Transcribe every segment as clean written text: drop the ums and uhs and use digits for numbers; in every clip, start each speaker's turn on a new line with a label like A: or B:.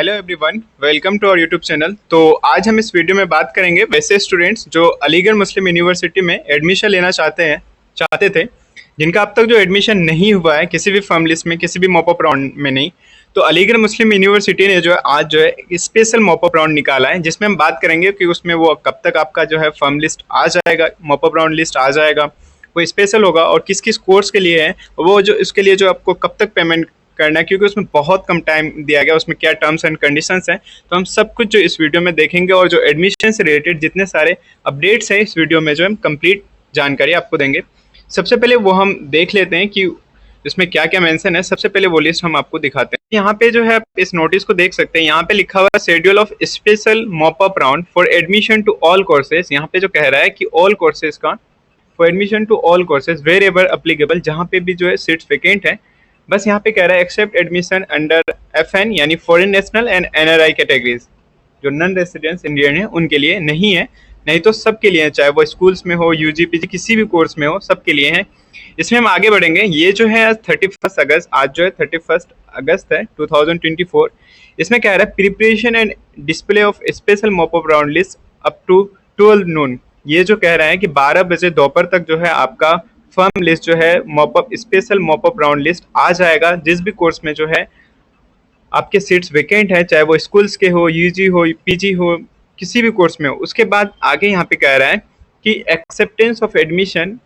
A: Hello everyone, welcome to our YouTube channel. तो आज हम इस वीडियो में बात करेंगे वैसे स्टूडेंट्स जो अलीगढ़ मुस्लिम यूनिवर्सिटी में एडमिशन लेना चाहते थे, जिनका अब तक जो एडमिशन नहीं हुआ है किसी भी फॉर्म लिस्ट में, किसी भी मॉपअप राउंड में नहीं। तो अलीगढ़ मुस्लिम यूनिवर्सिटी ने जो है आज जो है स्पेशल मॉपअप राउंड निकाला है, जिसमें हम बात करेंगे कि उसमें वो कब तक आपका जो है फॉर्म लिस्ट आ जाएगा, मॉपअप राउंड लिस्ट आ जाएगा, वो स्पेशल होगा और किस किस कोर्स के लिए है, वो जो इसके लिए जो आपको कब तक पेमेंट करना है, क्योंकि उसमें बहुत कम टाइम दिया गया, उसमें क्या टर्म्स एंड कंडीशंस हैं। तो हम सब कुछ जो इस वीडियो में देखेंगे और जो एडमिशन से रिलेटेड जितने सारे अपडेट्स हैं इस वीडियो में जो हम कंप्लीट जानकारी आपको देंगे। सबसे पहले वो हम देख लेते हैं कि इसमें क्या क्या मेंशन है। सबसे पहले वो लिस्ट हम आपको दिखाते हैं। यहाँ पे जो है आप इस नोटिस को देख सकते हैं, यहाँ पे लिखा हुआ है schedule of special mop up round for admission to all courses. यहाँ पे जो कह रहा है कि ऑल कोर्सेज का for admission to all courses wherever applicable, जहाँ पे भी जो है सीट्स वेकेंट है। बस यहाँ पे कह रहा है एक्सेप्ट एडमिशन अंडर FN यानी foreign national and NRI categories, जो नॉन रेसिडेंस इंडियन है उनके लिए नहीं है, नहीं तो सबके लिए है, चाहे वो स्कूल्स में हो, UG PG किसी भी कोर्स में हो, सबके लिए है। इसमें हम आगे बढ़ेंगे। ये जो है 31 अगस्त, आज जो है 31 अगस्त है 2024। इसमें कह रहा है preparation and display of special mop up round list up to 12 noon. ये जो कह रहा है कि 12 बजे दोपहर तक जो है आपका फर्म लिस्ट जो है mop up special mop up round list आ जाएगा, जिस भी कोर्स में जो है आपके सीट्स वेकेंट है, चाहे वो स्कूल्स के हो, UG हो, PG हो, किसी भी कोर्स में हो। उसके बाद आगे यहाँ पे कह रहा है कि acceptance of admission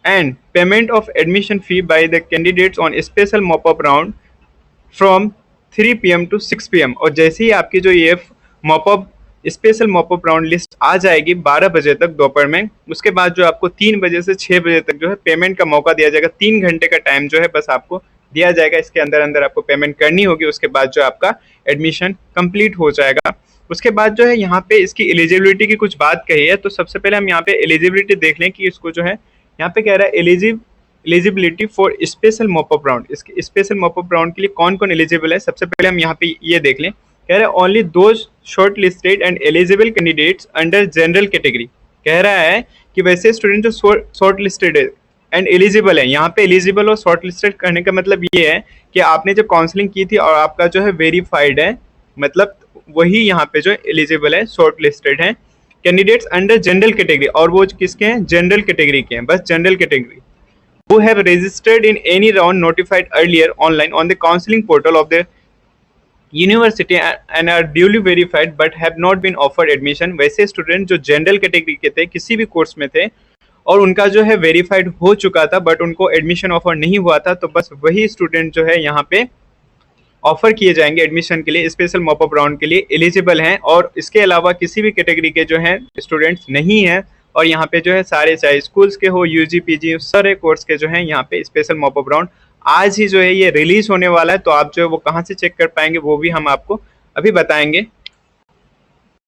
A: and payment of admission fee by the candidates on special mop up round from 3 PM to 6 PM। और जैसे ही आपकी जो ये mop up special mop up round list आ जाएगी 12 बजे तक दोपहर में, उसके बाद जो आपको 3 बजे से 6 बजे तक जो है पेमेंट का मौका दिया जाएगा। 3 घंटे का टाइम जो है बस आपको दिया जाएगा, इसके अंदर अंदर आपको पेमेंट करनी होगी। उसके बाद जो आपका एडमिशन कंप्लीट हो जाएगा। उसके बाद जो है यहाँ पे इसकी एलिजिबिलिटी की कुछ बात कही है। तो सबसे पहले हम यहाँ पे एलिजिबिलिटी देख लें कि इसको जो है यहाँ पे कह रहा है eligibility for special mop up round. इसके स्पेशल मॉपअप राउंड के लिए कौन कौन एलिजिबल है, सबसे पहले हम यहाँ पे ये देख लें। कह रहा है only those short listed and eligible candidates under general category. कह रहा है कि वैसे स्टूडेंट जो शॉर्ट लिस्टेड है एंड एलिजिबल है, यहाँ पे एलिजिबल और शॉर्ट लिस्टेड करने का मतलब ये है कि आपने जब काउंसलिंग की थी और आपका जो है वेरीफाइड है, मतलब वही यहाँ पे जो एलिजिबल है, शॉर्ट लिस्टेड है। कैंडिडेट्स अंडर जनरल कैटेगरी, और वो किसके हैं, जनरल कैटेगरी के हैं, बस general category. who have registered in any round notified earlier online on the counseling portal of the university and are duly verified but have not been offered admission। वैसे student जो general category के थे, किसी भी course में थे और उनका जो है वेरीफाइड हो चुका था बट उनको एडमिशन ऑफर नहीं हुआ था, तो बस वही स्टूडेंट जो है यहाँ पे ऑफर किए जाएंगे एडमिशन के लिए, स्पेशल मॉपअप राउंड के लिए एलिजिबल हैं। और इसके अलावा किसी भी कैटेगरी के जो हैं स्टूडेंट्स नहीं हैं। और यहाँ पे जो है सारे, चाहे स्कूल्स के हो, UG PG सारे कोर्स के जो हैं यहाँ पे स्पेशल मॉपअप राउंड आज ही जो है ये रिलीज होने वाला है। तो आप जो है वो कहाँ से चेक कर पाएंगे वो भी हम आपको अभी बताएंगे। ये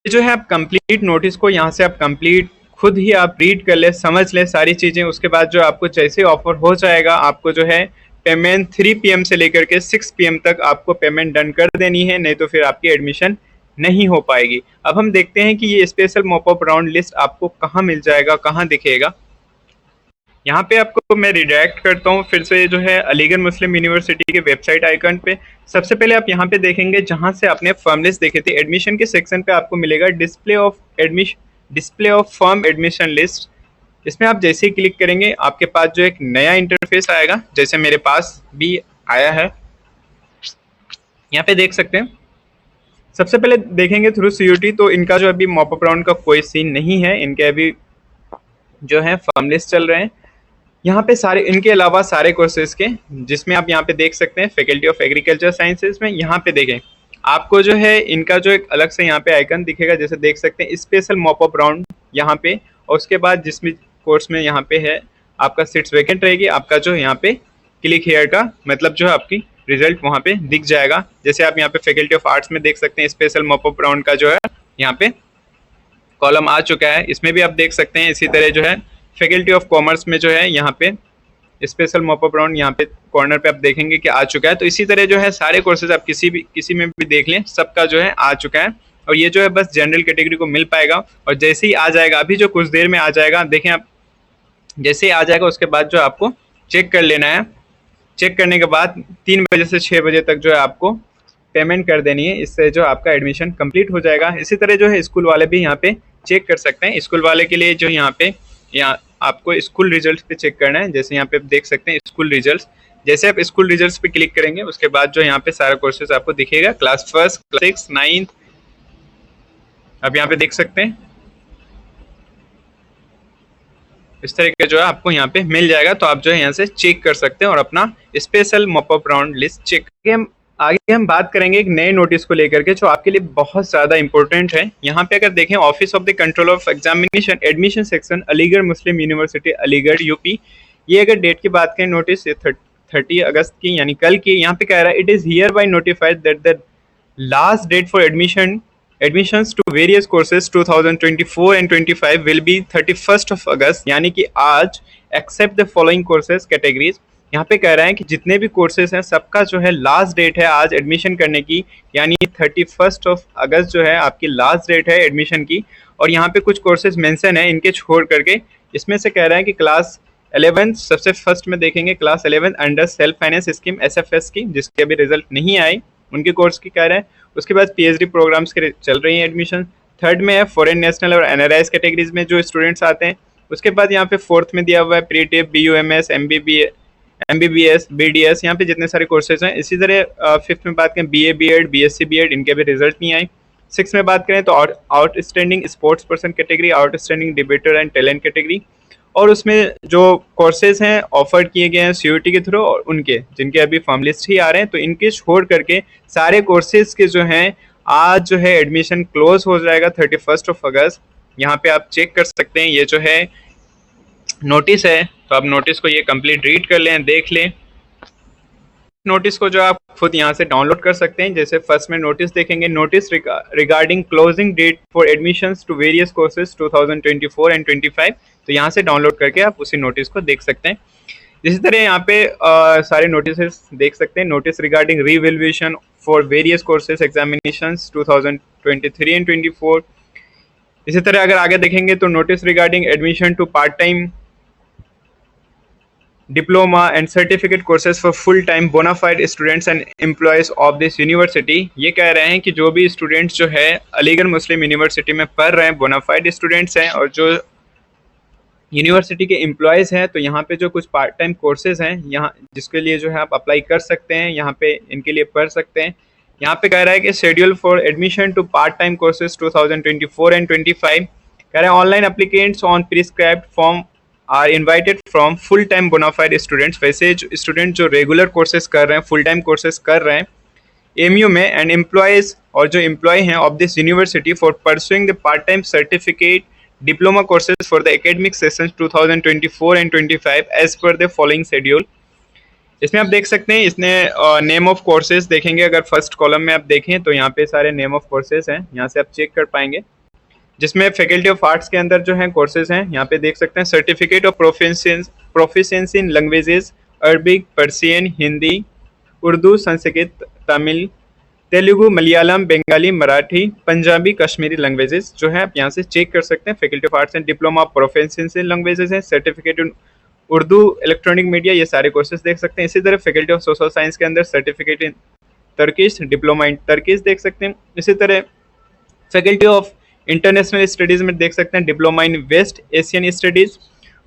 A: जो है आप कंप्लीट नोटिस को यहाँ से आप कंप्लीट खुद ही आप रीड कर ले, समझ ले सारी चीजें। उसके बाद जो आपको जैसे ऑफर हो जाएगा, आपको जो है पेमेंट 3 PM से लेकर के 6 PM तक आपको पेमेंट डन कर देनी है, नहीं तो फिर आपकी एडमिशन नहीं हो पाएगी। अब हम देखते हैं कि ये स्पेशल मॉपअप राउंड लिस्ट आपको कहाँ मिल जाएगा, कहाँ दिखेगा। यहाँ पे आपको मैं रिडायरेक्ट करता हूँ फिर से जो है अलीगढ़ मुस्लिम यूनिवर्सिटी के वेबसाइट आइकन पे। सबसे पहले आप यहाँ पे देखेंगे जहाँ से आपने फॉर्म लिस्ट देखे थे, एडमिशन के सेक्शन पे आपको मिलेगा display of form admission list. इसमें आप जैसे ही क्लिक करेंगे आपके पास जो एक नया इंटरफेस आएगा, जैसे मेरे पास भी आया है, यहाँ पे देख सकते हैं। सबसे पहले देखेंगे थ्रू CUT, तो इनका जो अभी मॉपअप राउंड का कोई सीन नहीं है, इनके अभी जो है फॉर्म लिस्ट चल रहे हैं। यहाँ पे सारे, इनके अलावा सारे कोर्सेज के, जिसमें आप यहाँ पे देख सकते हैं फैकल्टी ऑफ एग्रीकल्चर साइंसेज में, यहाँ पे देखें आपको जो है इनका जो एक अलग से यहाँ पे आइकन दिखेगा, जैसे देख सकते हैं स्पेशल मॉपअप राउंड यहाँ पे। और उसके बाद जिसमें कोर्स में यहाँ पे है आपका सीट्स वेकेंट रहेगी, आपका जो यहाँ पे क्लिक हेयर का मतलब जो है आपकी रिजल्ट वहाँ पे दिख जाएगा। जैसे आप यहाँ पे फैकल्टी ऑफ आर्ट्स में देख सकते हैं स्पेशल मॉपअप राउंड का जो है यहाँ पे कॉलम आ चुका है, इसमें भी आप देख सकते हैं। इसी तरह जो है फैकल्टी ऑफ कॉमर्स में जो है यहाँ पे स्पेशल मॉपअप राउंड यहाँ पे कॉर्नर पे आप देखेंगे कि आ चुका है। तो इसी तरह जो है सारे कोर्सेज आप किसी में भी देख लें, सबका जो है आ चुका है। और ये जो है बस जनरल कैटेगरी को मिल पाएगा, और जैसे ही आ जाएगा, अभी जो कुछ देर में आ जाएगा, देखें आप, जैसे ही आ जाएगा उसके बाद जो आपको चेक कर लेना है। चेक करने के बाद 3 बजे से 6 बजे तक जो है आपको पेमेंट कर देनी है, इससे जो आपका एडमिशन कंप्लीट हो जाएगा। इसी तरह जो है स्कूल वाले भी यहाँ पे चेक कर सकते हैं। स्कूल वाले के लिए जो यहाँ आपको स्कूल रिजल्ट पे चेक करना है। जैसे यहाँ पे आप देख सकते हैं स्कूल रिजल्ट, जैसे आप स्कूल रिजल्ट्स पे क्लिक करेंगे उसके बाद जो यहाँ पे सारा कोर्सेज आपको दिखेगा, क्लास फर्स्ट, क्लास 6, 9, आप यहाँ पे देख सकते हैं इस तरह के जो है आपको यहाँ पे मिल जाएगा। तो आप जो है यहाँ से चेक कर सकते हैं और अपना special mop up round list check. आगे हम बात करेंगे एक नए नोटिस को लेकर के जो आपके लिए बहुत ज़्यादा इंपॉर्टेंट है। यहाँ पे अगर देखें, office of the control of examination admission section, Aligarh Muslim university Aligarh UP, ये अगर डेट की बात करें नोटिस 30 अगस्त की यानी कल की, यहाँ पे कह रहा है it is hereby notified that the last date for admissions to various courses 2024 and 25 will be 31st of August, यानी कि आज, except the following courses categories। यहाँ पे कह रहे हैं कि जितने भी कोर्सेज हैं सबका जो है लास्ट डेट है आज एडमिशन करने की, यानी 31st ऑफ अगस्त जो है आपकी लास्ट डेट है एडमिशन की। और यहाँ पे कुछ कोर्सेज मेंशन है, इनके छोड़ करके इसमें से कह रहा है कि क्लास 11 सबसे फर्स्ट में देखेंगे, class 11 under self finance scheme SFS की, जिसके अभी रिजल्ट नहीं आए, उनके कोर्स की कह रहे हैं। उसके बाद PhD प्रोग्राम्स के चल रही हैं एडमिशन। थर्ड में है फॉरेन, नेशनल और NRIs कैटेगरीज में जो स्टूडेंट्स आते हैं। उसके बाद यहाँ पे फोर्थ में दिया हुआ है pre tape, BUMS, MBBS, BDS, यहाँ पे जितने सारे कोर्सेज हैं। इसी तरह फिफ्थ में बात करें BA BEd, BSc BEd, इनके भी रिजल्ट नहीं आए। सिक्स में बात करें तो outstanding sports person category, outstanding debater and talent category, और उसमें जो कोर्सेज हैं ऑफर किए गए हैं CUET के थ्रू और उनके जिनके अभी फॉर्म लिस्ट ही आ रहे हैं, तो इनके छोड़ करके सारे कोर्सेज के जो हैं आज जो है एडमिशन क्लोज हो जाएगा 31st ऑफ अगस्त। यहाँ पे आप चेक कर सकते हैं, ये जो है नोटिस है, तो आप नोटिस को ये कंप्लीट रीड कर लें, देख लें। नोटिस को जो आप खुद यहाँ से डाउनलोड कर सकते हैं। जैसे फर्स्ट में नोटिस देखेंगे, notice regarding closing date for admissions to various courses 2024 and 25, तो यहाँ से डाउनलोड करके आप उसी नोटिस को देख सकते हैं। इसी तरह यहाँ पे सारे नोटिस देख सकते हैं। Notice regarding revaluation for various courses examinations 2023 and 24। इसी तरह अगर आगे देखेंगे तो notice regarding admission to part time diploma and certificate courses for full time bonafide students and employees of this university. ये कह रहे हैं कि जो भी स्टूडेंट्स जो है अलीगढ़ मुस्लिम यूनिवर्सिटी में पढ़ रहे हैं, बोनाफाइड स्टूडेंट्स हैं और जो यूनिवर्सिटी के एम्प्लॉयज़ हैं, तो यहाँ पे जो कुछ पार्ट टाइम कोर्सेज हैं यहाँ जिसके लिए जो है आप अप्लाई कर सकते हैं, यहाँ पे इनके लिए पढ़ सकते हैं। यहाँ पे कह रहा है कि schedule for admission to part time courses 2024 and 25, कह रहे हैं online applicants on prescribed form are invited from full time bonafide students. वैसे जो स्टूडेंट जो रेगुलर कोर्सेज कर रहे हैं, फुल टाइम कोर्सेज कर रहे हैं AMU में, एंड एम्प्लॉयज़ और जो एम्प्लॉय हैं of this university for pursuing the part time certificate diploma courses for the academic sessions 2024 and 25 as per the following schedule। इसमें आप देख सकते हैं, इसने नेम ऑफ कोर्सेज देखेंगे, अगर फर्स्ट कॉलम में आप देखें तो यहाँ पे सारे नेम ऑफ कोर्सेज हैं, यहाँ से आप चेक कर पाएंगे। जिसमें फैकल्टी ऑफ आर्ट्स के अंदर जो है कोर्सेज हैं, यहाँ पे देख सकते हैं certificate of proficiency in languages, Arabic, Persian, Hindi, Urdu, Sanskrit, Tamil, Telugu, Malayalam, Bengali, Marathi, Punjabi, Kashmiri languages जो है आप यहाँ से चेक कर सकते हैं। Faculty of arts and diploma proficiency in languages हैं, certificate in Urdu, electronic media, ये सारे कोर्सेज देख सकते हैं। इसी तरह फैकल्टी ऑफ सोशल साइंस के अंदर certificate in Turkish, diploma in Turkish देख सकते हैं। इसी तरह फैकल्टी ऑफ इंटरनेशनल स्टडीज़ में देख सकते हैं diploma in West Asian studies.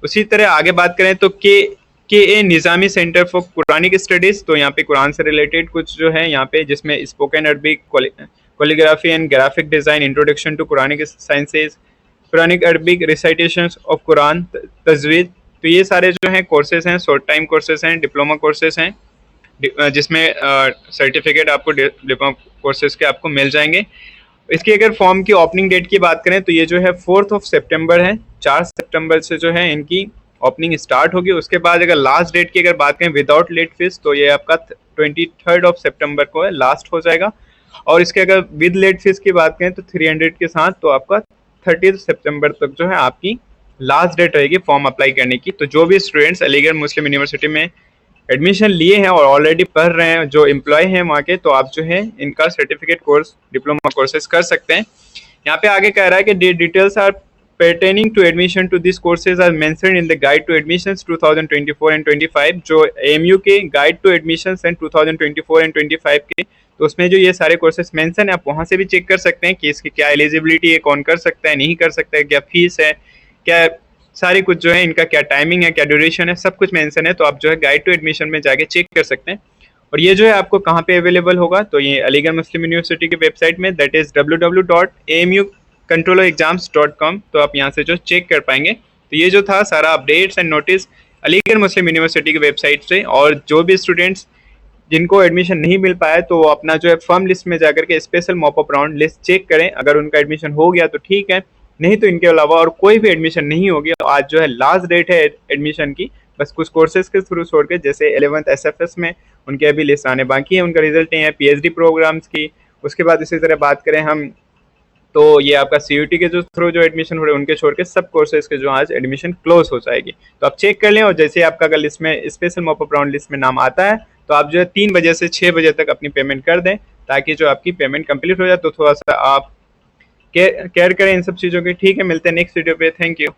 A: उसी तरह आगे बात करें तो K Nizami centre for Quranic studies, तो यहाँ पे कुरान से रिलेटेड कुछ जो है यहाँ पे, जिसमें spoken Arabic, calligraphy and graphic design, introduction to Quranic sciences, Quranic Arabic, recitations of Quran, तजवीज़, तो ये सारे जो हैं कोर्सेज हैं, शॉर्ट टाइम कोर्सेज हैं, डिप्लोमा कोर्सेज हैं, जिसमें सर्टिफिकेट आपको डिप्लोमा कोर्सेज के आपको मिल जाएंगे। इसकी अगर फॉर्म की ओपनिंग डेट की बात करें तो ये जो है 4 सितंबर है, 4 सितंबर से जो है इनकी ओपनिंग स्टार्ट होगी। उसके बाद अगर लास्ट डेट की अगर बात करें विदाउट लेट फीस, तो ये आपका 23 सितंबर को है, लास्ट हो जाएगा। और इसके अगर विद लेट फीस की बात करें तो 300 के साथ, तो आपका 30 सितंबर तक जो है आपकी लास्ट डेट रहेगी फॉर्म अप्लाई करने की। तो जो भी स्टूडेंट्स अलीगढ़ मुस्लिम यूनिवर्सिटी में एडमिशन लिए हैं और ऑलरेडी पढ़ रहे हैं, जो एम्प्लॉय हैं वहाँ के, तो आप जो है इनका सर्टिफिकेट कोर्स, डिप्लोमा कोर्सेज कर सकते हैं। यहाँ पे आगे कह रहा है कि details are pertaining to admission to these courses are mentioned in the guide to admissions 2024 and 25 जो AMU के guide to admissions and 2024 and 25 के, तो उसमें जो ये सारे कोर्सेज मेंशन है आप वहाँ से भी चेक कर सकते हैं कि इसकी क्या एलिजिबिलिटी है, कौन कर सकता है, नहीं कर सकता है, क्या फीस है, क्या सारी कुछ जो है इनका क्या टाइमिंग है, क्या ड्यूरेशन है, सब कुछ मेंशन है। तो आप जो है गाइड टू एडमिशन में जाके चेक कर सकते हैं। और ये जो है आपको कहाँ पे अवेलेबल होगा, तो ये अलीगढ़ मुस्लिम यूनिवर्सिटी की वेबसाइट में, दैट इज www.amucontrollerexams.com। तो आप यहाँ से जो चेक कर पाएंगे। तो ये जो था सारा updates and notice Aligarh Muslim university की वेबसाइट से। और जो भी स्टूडेंट्स जिनको एडमिशन नहीं मिल पाया तो वो अपना जो है फर्म लिस्ट में जाकर के special mop up round list check करें। अगर उनका एडमिशन हो गया तो ठीक है, नहीं तो इनके अलावा और कोई भी एडमिशन नहीं होगी। आज जो है लास्ट डेट है एडमिशन की, बस कुछ कोर्सेज के थ्रू छोड़ के, जैसे 11th SFS में उनके अभी लिस्ट आने बाकी है, उनका रिजल्ट नहीं है। PhD प्रोग्राम्स की, उसके बाद इसी तरह बात करें हम तो ये आपका CUT के जो थ्रू जो एडमिशन हो रहे हैं उनके छोड़ के सब कोर्सेज के जो आज एडमिशन क्लोज हो जाएगी। तो आप चेक कर लें, और जैसे आपका अगर लिस्ट में special mop up round list में नाम आता है तो आप जो है 3 बजे से 6 बजे तक अपनी पेमेंट कर दें, ताकि जो आपकी पेमेंट कंप्लीट हो जाए। तो थोड़ा सा आप केयर करें इन सब चीज़ों की। ठीक है, मिलते हैं नेक्स्ट वीडियो पे। Thank you.